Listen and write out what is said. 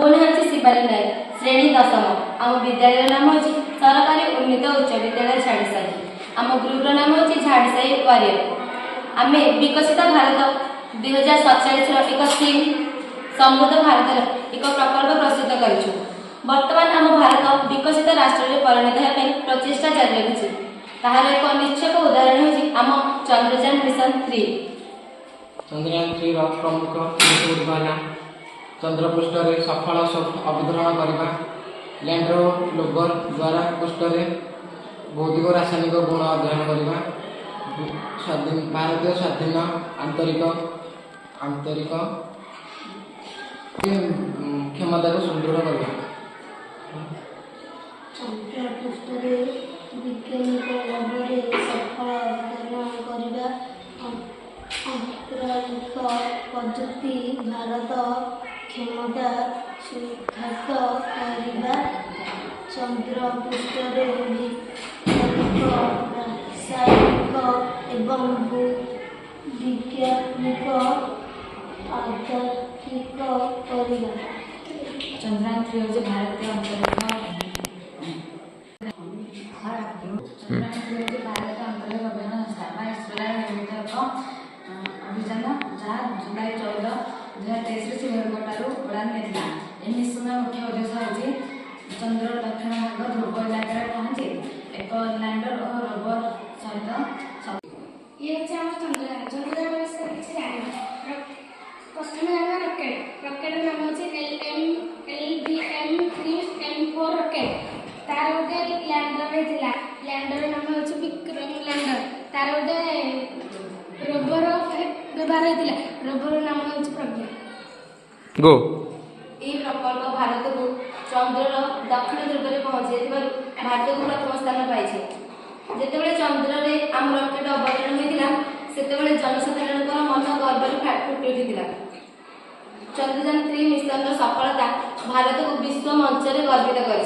हूँ शिवाली नायक श्रेणी दशम। आम विद्यालय नाम हूँ सरकारी उन्नीत उच्च विद्यालय झाड़ीसाही। आम ग्रुपर नाम हूँ झाड़ीसाही वारियर। आम विकसित भारत 2047 एक थीम समृद्ध भारत एक प्रकल्प प्रस्तुत करूँ। बर्तमान आम भारत विकसित राष्ट्र में परिणत होने प्रचेषा जारी रखी। तार एक निश्चक उदाहरण हूँ आम चंद्रयान मिशन 3। चंद्रयान 3 प्रमुख उद्भावना चंद्रपृष्ठ में सफल अवतरण करने, लैंडर लोवर द्वारा पृष्ठ में भौतिक रासायनिक गुण अध्ययन करने, भारतीय स्वाधीन आंतरिक क्षमता को सुदृढ़ करने, चंद्रपृष्ठ में वैज्ञानिक भाव में सफल अवतरण करने, अंतरालिक प्रजुक्ति भारत क्षमता सुधार करने, चंद्रपृष्ठ में वैज्ञानिक रासायनिक एवं वैज्ञानिक आध्यात्मिक करने। चंद्रयान 3 हूँ भारतीय अंतरिक्ष भारत अंतरिक्ष गवेषणा संस्था निर्मित एक अभियान जहाँ जुलाई 14, 2023 श्रीहरिकोटारू उड़ान देता। यह मिशन मुख्य उद्देश्य हूँ चंद्र दक्षिण भाग ध्रुव इलाकार पहुँची एक लैंडर और रोवर सहित ये हूँ आम चंद्रयान। चंद्रयान विषय किसी जाना प्रथम जाना रॉकेट। रॉकेट नाम हूँ LVM-3M4 रॉकेट। तार गोटे लैंडर होता। लैंडर नाम हूँ विक्रम लैंडर। तार गोटे रोवर व्यवहार होता। रोवर नाम हूँ प्रज्ञा। गो यह प्रकल्प भारत को चंद्रर दक्षिण ध्रुव में पहुँचे भारत को प्रथम स्थान पाई। जितेबाला चंद्र में आम रॉकेट अवतरण होता से जनसाधारण मन गर्व फुटी उठी। चंद्रयान 3 मिशन सफलता भारत को विश्व मंच में गर्वित कर।